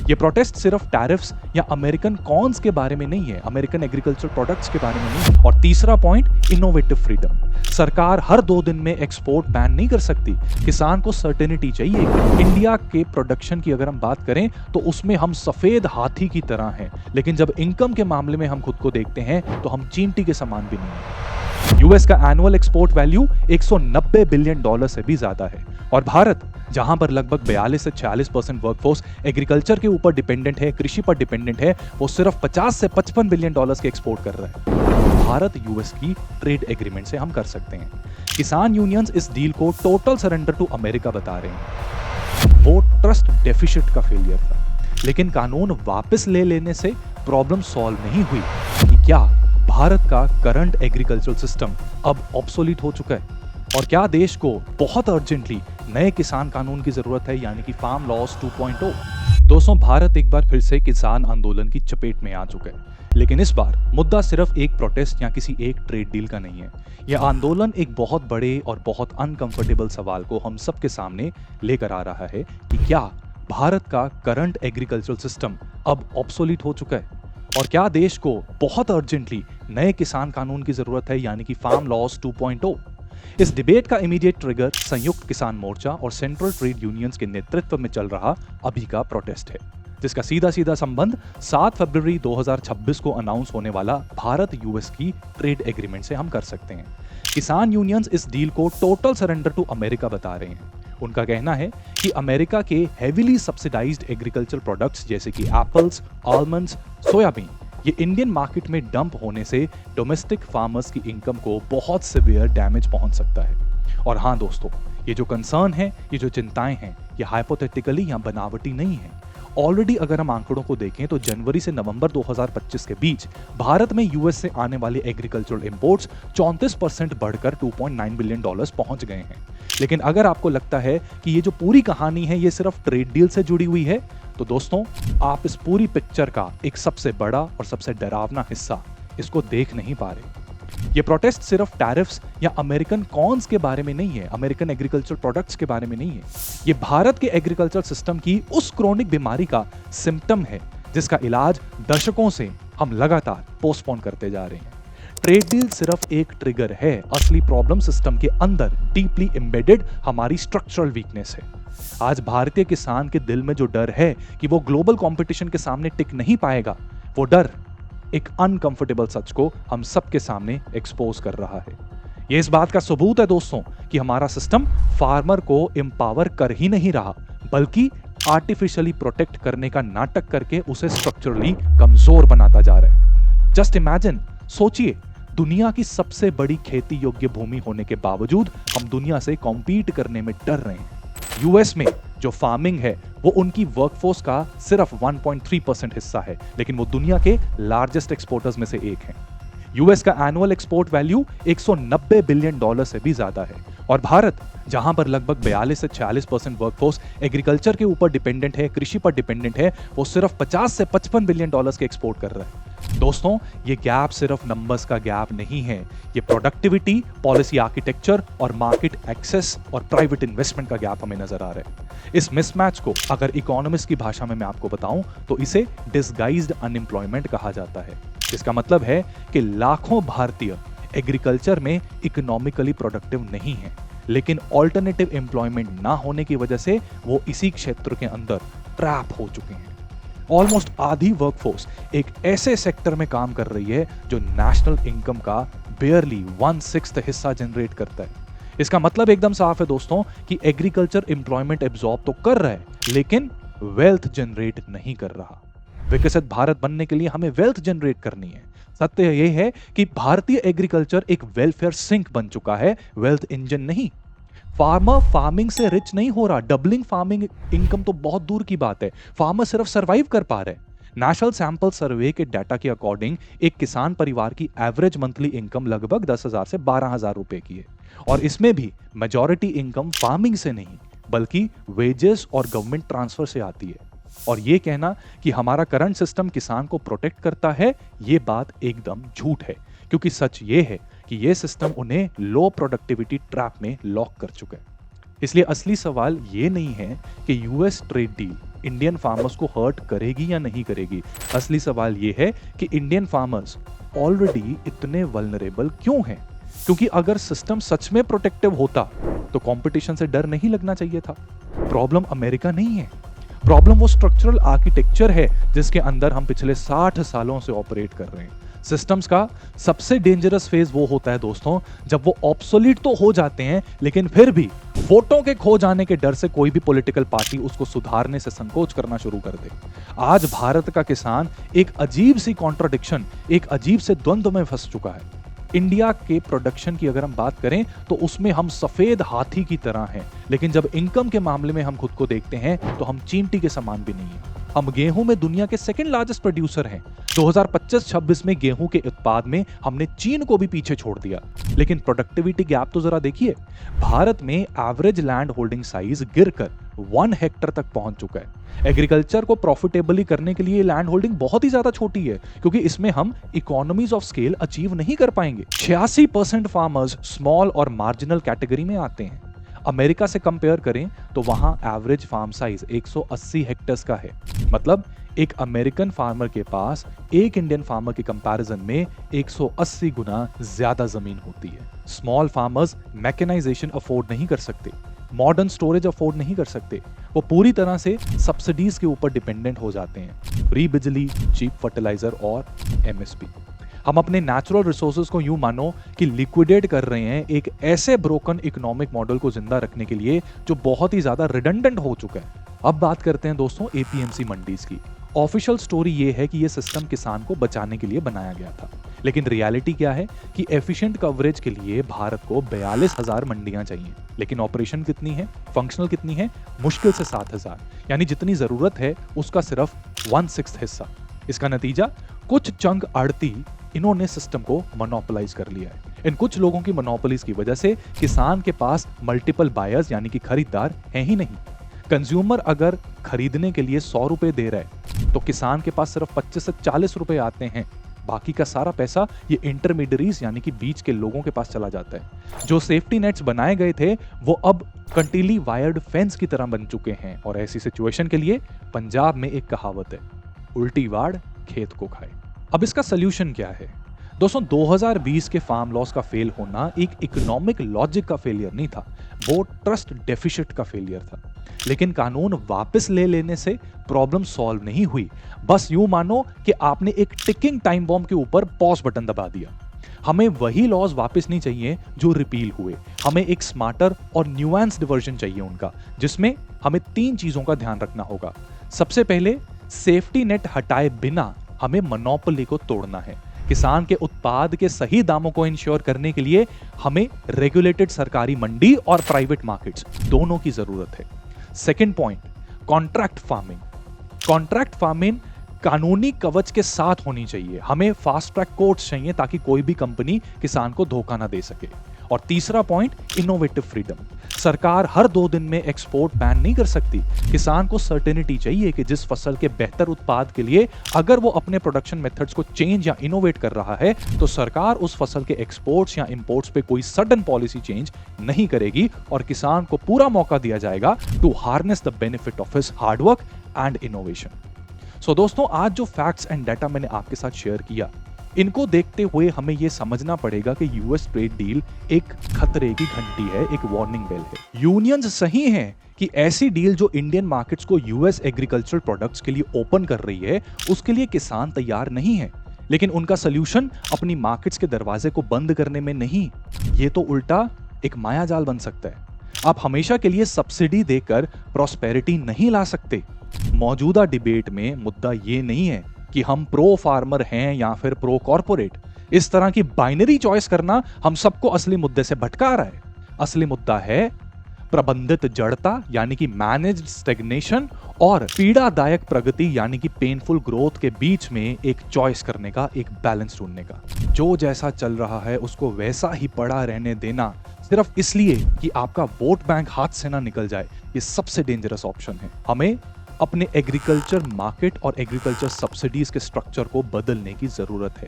ये प्रोटेस्ट सिर्फ टैरिफ्स या अमेरिकन कॉन्स के बारे में नहीं है, अमेरिकन एग्रीकल्चर प्रोडक्ट्स के बारे में नहीं। और तीसरा पॉइंट, इनोवेटिव फ्रीडम। सरकार हर 2 दिन में एक्सपोर्ट बैन नहीं कर सकती, किसान को सर्टेनिटी चाहिए। इंडिया के प्रोडक्शन की अगर हम बात करें तो उसमें हम सफेद हाथी की तरह हैं, लेकिन जब इनकम के मामले में हम खुद को देखते हैं तो हम चींटी के समान भी नहीं हैं। यूएस का annual export value 190 billion dollar से भी ज्यादा है, और भारत जहां पर लगभग 42 से 46% वर्कफोर्स एग्रीकल्चर के ऊपर डिपेंडेंट है, कृषि पर डिपेंडेंट है, वो सिर्फ 50 से 55 बिलियन डॉलर्स के एक्सपोर्ट कर रहा है। भारत यूएस की ट्रेड एग्रीमेंट से हम कर सकते हैं। किसान यूनियंस इस डील को टोटल सरेंडर टू अमेरिका बता रहे हैं। वो ट्रस्ट डेफिसिट का फेलियर था, लेकिन कानून वापस ले लेने से प्रॉब्लम सॉल्व नहीं हुई कि क्या भारत का करंट एग्रीकल्चरल सिस्टम अब ऑब्सोलीट हो चुका है, और क्या देश को बहुत अर्जेंटली नए किसान कानून की जरूरत है, यानी कि फार्म लॉज 2.0। दोस्तों, भारत एक बार फिर से किसान आंदोलन की चपेट में आ चुका है, लेकिन इस बार मुद्दा सिर्फ एक प्रोटेस्ट या किसी एक ट्रेड डील का नहीं है। यह आंदोलन एक बहुत बड़े और बहुत अनकंफर्टेबल सवाल को हम सबके सामने लेकर आ रहा है कि क्या भारत का करंट एग्रीकल्चरल सिस्टम अब ऑब्सोलीट हो चुका है, और क्या देश को बहुत अर्जेंटली नए किसान कानून की जरूरत है, यानी कि फार्म लॉज 2.0। इस डिबेट का इमीडिएट ट्रिगर संयुक्त किसान मोर्चा और सेंट्रल ट्रेड यूनियंस के नेतृत्व में चल रहा अभी का प्रोटेस्ट है, जिसका सीधा सीधा संबंध 7 फरवरी 2026 को अनाउंस होने वाला भारत यूएस की ट्रेड एग्रीमेंट से हम कर सकते हैं। किसान यूनियंस इस डील को टोटल सरेंडर टू अमेरिका बता रहे हैं। उनका कहना है कि अमेरिका के हेवीली सब्सिडाइज्ड एग्रीकल्चर प्रोडक्ट्स जैसे कि एप्पल्स, आलमंड्स, सोयाबीन, ये इंडियन मार्केट में डंप होने से डोमेस्टिक फार्मर्स की इनकम को बहुत सीवियर डैमेज पहुंच सकता है। और हाँ दोस्तों, ये जो कंसर्न है, ये जो चिंताएं हैं, ये हाइपोथेटिकली या बनावटी नहीं है। ऑलरेडी अगर हम आंकड़ों को देखें तो जनवरी से नवंबर 2025 के बीच भारत में यूएस से आने वाले एग्रीकल्चरल इंपोर्ट्स 34% बढ़कर 2.9 बिलियन डॉलर्स पहुंच गए हैं। लेकिन अगर आपको लगता है कि ये जो पूरी कहानी है ये सिर्फ ट्रेड डील से जुड़ी हुई है, तो दोस्तों आप इस पूरी पिक्चर का एक सबसे बड़ा और सबसे डरावना हिस्सा इसको देख नहीं पा रहे। ये प्रोटेस्ट सिर्फ टैरिफ्स या अमेरिकन कॉन्स के बारे में नहीं है, अमेरिकन एग्रीकल्चर प्रोडक्ट्स के बारे में नहीं है। ये भारत के एग्रीकल्चर सिस्टम की उस क्रोनिक बीमारी का सिम्टम है जिसका इलाज दशकों से हम लगातार पोस्टपोन करते जा रहे हैं। ट्रेड डील सिर्फ एक ट्रिगर है, असली प्रॉब्लम सिस्टम के अंदर डीपली एम्बेडेड हमारी स्ट्रक्चरल वीकनेस है। आज भारतीय किसान के दिल में जो डर है कि वो ग्लोबल कंपटीशन के सामने टिक नहीं पाएगा, वो डर एक अनकंफर्टेबल सच को हम सबके सामने एक्सपोज कर रहा है। यह इस बात का सबूत है दोस्तों कि हमारा सिस्टम फार्मर को एम्पावर कर ही नहीं रहा, बल्कि आर्टिफिशियली प्रोटेक्ट करने का नाटक करके उसे स्ट्रक्चरली कमजोर बनाता जा रहा है। जस्ट इमेजिन, सोचिए, दुनिया की सबसे बड़ी खेती योग्य भूमि होने के बावजूद हम दुनिया से कॉम्पीट करने में डर रहे हैं। यूएस में जो फार्मिंग है वो उनकी वर्कफोर्स का सिर्फ 1.3% हिस्सा है, लेकिन वो दुनिया के लार्जेस्ट एक्सपोर्टर्स में से एक हैं। यूएस का annual export value 190 billion dollar से भी ज्यादा है, और भारत जहां पर लगभग 42 से 46% वर्कफोर्स एग्रीकल्चर के ऊपर डिपेंडेंट है, कृषि पर डिपेंडेंट है, वो सिर्फ 50 से 55 बिलियन डॉलर्स के एक्सपोर्ट कर रहा है। दोस्तों, ये गैप सिर्फ नंबर्स का गैप नहीं है, ये प्रोडक्टिविटी, पॉलिसी आर्किटेक्चर और मार्केट एक्सेस और प्राइवेट इन्वेस्टमेंट का गैप हमें नजर आ रहा है। इस मिसमैच को अगर इकोनॉमिस्ट की भाषा में मैं आपको बताऊं तो इसे डिसगाइज्ड अनएम्प्लॉयमेंट कहा जाता है। इसका मतलब है कि लाखों भारतीय एग्रीकल्चर में इकोनॉमिकली प्रोडक्टिव नहीं है, लेकिन ऑल्टरनेटिव एम्प्लॉयमेंट ना होने की वजह से वो इसी क्षेत्र के अंदर ट्रैप हो चुके हैं। ऑलमोस्ट आधी वर्कफोर्स एक ऐसे सेक्टर में काम कर रही है जो नेशनल इनकम का बेयरली 1/6 हिस्सा जनरेट करता है। इसका मतलब एकदम साफ है दोस्तों कि एग्रीकल्चर एम्प्लॉयमेंट एब्जॉर्ब तो कर रहा है, लेकिन वेल्थ जनरेट नहीं कर रहा। विकसित भारत बनने के लिए हमें वेल्थ जनरेट करनी है। सत्य यह है कि भारतीय एग्रीकल्चर एक वेलफेयर सिंक बन चुका है, वेल्थ इंजन नहीं। फार्मर फार्मिंग से रिच नहीं हो रहा, डबलिंग फार्मिंग इनकम तो बहुत दूर की बात है, फार्मर सिर्फ सरवाइव कर पा रहे हैं। नेशनल सैंपल सर्वे के डाटा के अकॉर्डिंग एक किसान परिवार की एवरेज मंथली इनकम लगभग 10,000 से 12,000 रुपए की है, और इसमें भी मेजॉरिटी इनकम फार्मिंग से नहीं बल्कि वेजेस और गवर्नमेंट ट्रांसफर से आती है। और ये कहना कि हमारा करंट सिस्टम किसान को प्रोटेक्ट करता है, ये बात एकदम झूठ है, क्योंकि सच ये है कि ये सिस्टम उन्हें लो प्रोडक्टिविटी ट्रैप में लॉक कर चुका है। इसलिए असली सवाल ये नहीं है कि US trade deal Indian farmers को हर्ट करेगी या नहीं करेगी। असली सवाल ये है कि इंडियन फार्मर्स ऑलरेडी इतने वल्नरेबल क्यों हैं? क्योंकि अगर सिस्टम सच में प्रोटेक्टिव होता तो कंपटीशन से डर नहीं लगना चाहिए था। प्रॉब्लम अमेरिका नहीं है, प्रॉब्लम वो स्ट्रक्चरल आर्किटेक्चर है जिसके अंदर हम पिछले 60 सालों से ऑपरेट कर रहे हैं। सिस्टम्स का सबसे डेंजरस फेज वो होता है दोस्तों जब वो ऑब्सोलीट तो हो जाते हैं लेकिन फिर भी वोटों के खो जाने के डर से कोई भी पॉलिटिकल पार्टी उसको सुधारने से संकोच करना शुरू कर दे। आज भारत का किसान एक अजीब सी कॉन्ट्राडिक्शन, एक अजीब से द्वंद्व में फंस चुका है। इंडिया के प्रोडक्शन की अगर हम बात करें तो उसमें हम सफेद हाथी की तरह हैं, लेकिन जब इनकम के मामले में हम खुद को देखते हैं तो हम चींटी के समान भी नहीं हैं। हम गेहूं में दुनिया के सेकंड लार्जेस्ट प्रोड्यूसर हैं। 2025-26 में गेहूं के उत्पाद में हमने चीन को भी पीछे छोड़ दिया। लेकिन प्रोडक्टिविटी गैप तो जरा देखिए, भारत में एवरेज लैंड होल्डिंग साइज गिरकर 1 हेक्टर तक पहुंच चुका है। एग्रीकल्चर को प्रॉफिटेबली करने के लिए लैंड होल्डिंग बहुत ही ज्यादा छोटी है क्योंकि इसमें हम इकोनॉमीज ऑफ स्केल अचीव नहीं कर पाएंगे। 86% फार्मर्स स्मॉल और मार्जिनल कैटेगरी में आते हैं। अमेरिका से कंपेयर करें तो वहां एवरेज फार्म साइज 180 हेक्टर्स का है। मतलब एक अमेरिकन फार्मर के पास एक इंडियन फार्मर के कंपैरिजन में 180 गुना ज्यादा जमीन होती है। स्मॉल फार्मर्स मैकेनाइजेशन अफोर्ड नहीं कर सकते, मॉडर्न स्टोरेज अफोर्ड नहीं कर सकते, वो पूरी तरह से सब्सिडीज के ऊपर डिपेंडेंट हो जाते हैं। फ्री बिजली, चीप फर्टिलाइजर और एमएसपी। हम अपने नेचुरल रिसोर्सेज को यूं मानो कि लिक्विडेट कर रहे हैं एक ऐसे ब्रोकन इकोनॉमिक मॉडल को जिंदा रखने के लिए जो बहुत ही ज्यादा रिडंडेंट हो चुका है। अब बात करते हैं दोस्तों एपीएमसी मंडीज की। ऑफिशियल स्टोरी ये है कि ये सिस्टम किसान को बचाने के लिए बनाया गया था, लेकिन रियलिटी क्या है कि एफिशिएंट कवरेज के लिए भारत को 42,000 मंडियां चाहिए, लेकिन ऑपरेशन कितनी है, फंक्शनल कितनी है? मुश्किल से 7,000, यानी जितनी जरूरत है उसका सिर्फ 1/6 हिस्सा। इसका नतीजा कुछ चंग आड़ती इन्होंने सिस्टम को मोनोपोलाइज कर लिया है। इन कुछ लोगों की मोनोपोलीज की वजह से किसान के पास मल्टीपल बायर्स यानी कि खरीदार हैं ही नहीं। कंज्यूमर अगर खरीदने के लिए 100 रुपए दे रहा है तो किसान के पास सिर्फ 25 से 40 रुपए आते हैं। बाकी का सारा पैसा ये इंटरमीडियरीज यानी कि बीच के लोगों के पास चला जाता है। जो सेफ्टी नेट्स बनाए गए थे वो अब कंटीली वायर्ड फेंस की तरह बन चुके हैं। और ऐसी सिचुएशन के लिए पंजाब में एक कहावत है, उल्टी वाड़ खेत को खाए। अब इसका सोल्यूशन क्या है? दोस्तों 2020 के फार्म लॉस का फेल होना एक इकोनॉमिक लॉजिक का फेलियर नहीं था, वो ट्रस्ट डेफिसिट का फेलियर था। लेकिन कानून वापस ले लेने से प्रॉब्लम सॉल्व नहीं हुई। बस यूं मानो कि आपने एक टिकिंग टाइम बॉम्ब के ऊपर पॉज बटन दबा दिया। हमें वही लॉज वापस नहीं चाहिए जो रिपील हुए, हमें एक स्मार्टर और न्यूएंस्ड वर्जन चाहिए उनका, जिसमें हमें 3 चीजों का ध्यान रखना होगा। सबसे पहले, सेफ्टी नेट हटाए बिना हमें मोनोपोली को तोड़ना है। किसान के उत्पाद के सही दामों को इंश्योर करने के लिए हमें रेगुलेटेड सरकारी मंडी और प्राइवेट मार्केट्स दोनों की जरूरत है। Second point, contract farming. Contract farming कानूनी कवच के साथ होनी चाहिए। हमें फास्ट ट्रैक कोर्ट्स चाहिए ताकि कोई भी कंपनी किसान को धोखा ना दे सके। और तीसरा पॉइंट, इनोवेटिव फ्रीडम। सरकार हर 2 दिन में एक्सपोर्ट बैन नहीं कर सकती। किसान को सर्टेनिटी चाहिए कि जिस फसल के बेहतर उत्पाद के लिए अगर वो अपने प्रोडक्शन मेथड्स को चेंज या इनोवेट कर रहा है तो सरकार उस फसल के एक्सपोर्ट्स या इंपोर्ट्स पे कोई सडन पॉलिसी चेंज नहीं करेगी और किसान को पूरा मौका दिया जाएगा to harness the benefit of his hard work and innovation. So दोस्तों, आज जो फैक्ट्स एंड डाटा मैंने आपके साथ शेयर किया, इनको देखते हुए हमें यह समझना पड़ेगा कि यूएस ट्रेड डील एक खतरे की घंटी है, एक वार्निंग बेल है। यूनियंस सही हैं कि ऐसी डील जो इंडियन मार्केट्स को यूएस एग्रीकल्चरल प्रोडक्ट्स के लिए ओपन कर रही है, उसके लिए किसान तैयार नहीं है। लेकिन उनका सोल्यूशन अपनी मार्केट्स के दरवाजे को बंद करने में नहीं, ये तो उल्टा एक मायाजाल बन सकता है। आप हमेशा के लिए सब्सिडी देकर प्रॉस्पेरिटी नहीं ला सकते। मौजूदा डिबेट में मुद्दा ये नहीं है कि हम प्रो फार्मर हैं या फिर प्रो कॉर्पोरेट। इस तरह की बाइनरी चॉइस करना हम सबको असली मुद्दे से भटका रहा है। असली मुद्दा है प्रबंधित जड़ता यानी कि मैनेज्ड स्टैग्नेशन और पीड़ादायक प्रगति यानी कि पेनफुल ग्रोथ के बीच में एक चॉइस करने का, एक बैलेंस ढूंढने का। जो जैसा चल रहा है उसको वैसा ही पड़ा रहने देना सिर्फ इसलिए कि आपका वोट बैंक हाथ से ना निकल जाए, ये सबसे डेंजरस ऑप्शन है। हमें अपने एग्रीकल्चर मार्केट और एग्रीकल्चर सब्सिडीज के स्ट्रक्चर को बदलने की जरूरत है।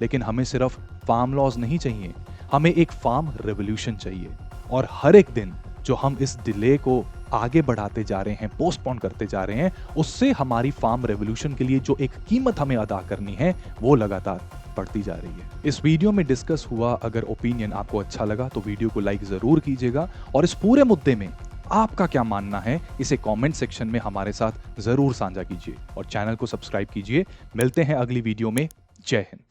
लेकिन हमें सिर्फ फार्म लॉज नहीं चाहिए, हमें एक फार्म रेवोल्यूशन चाहिए। और हर एक दिन जो हम इस डिले को आगे बढ़ाते जा रहे हैं, पोस्टपोन करते जा रहे हैं, उससे हमारी फार्म रेवोल्यूशन के लिए जो एक कीमत हमें अदा करनी है वो लगातार बढ़ती जा रही है। इस वीडियो में डिस्कस हुआ अगर ओपिनियन आपको अच्छा लगा तो वीडियो को लाइक जरूर कीजिएगा और इस पूरे मुद्दे में आपका क्या मानना है इसे कमेंट सेक्शन में हमारे साथ जरूर साझा कीजिए और चैनल को सब्सक्राइब कीजिए। मिलते हैं अगली वीडियो में। जय हिंद।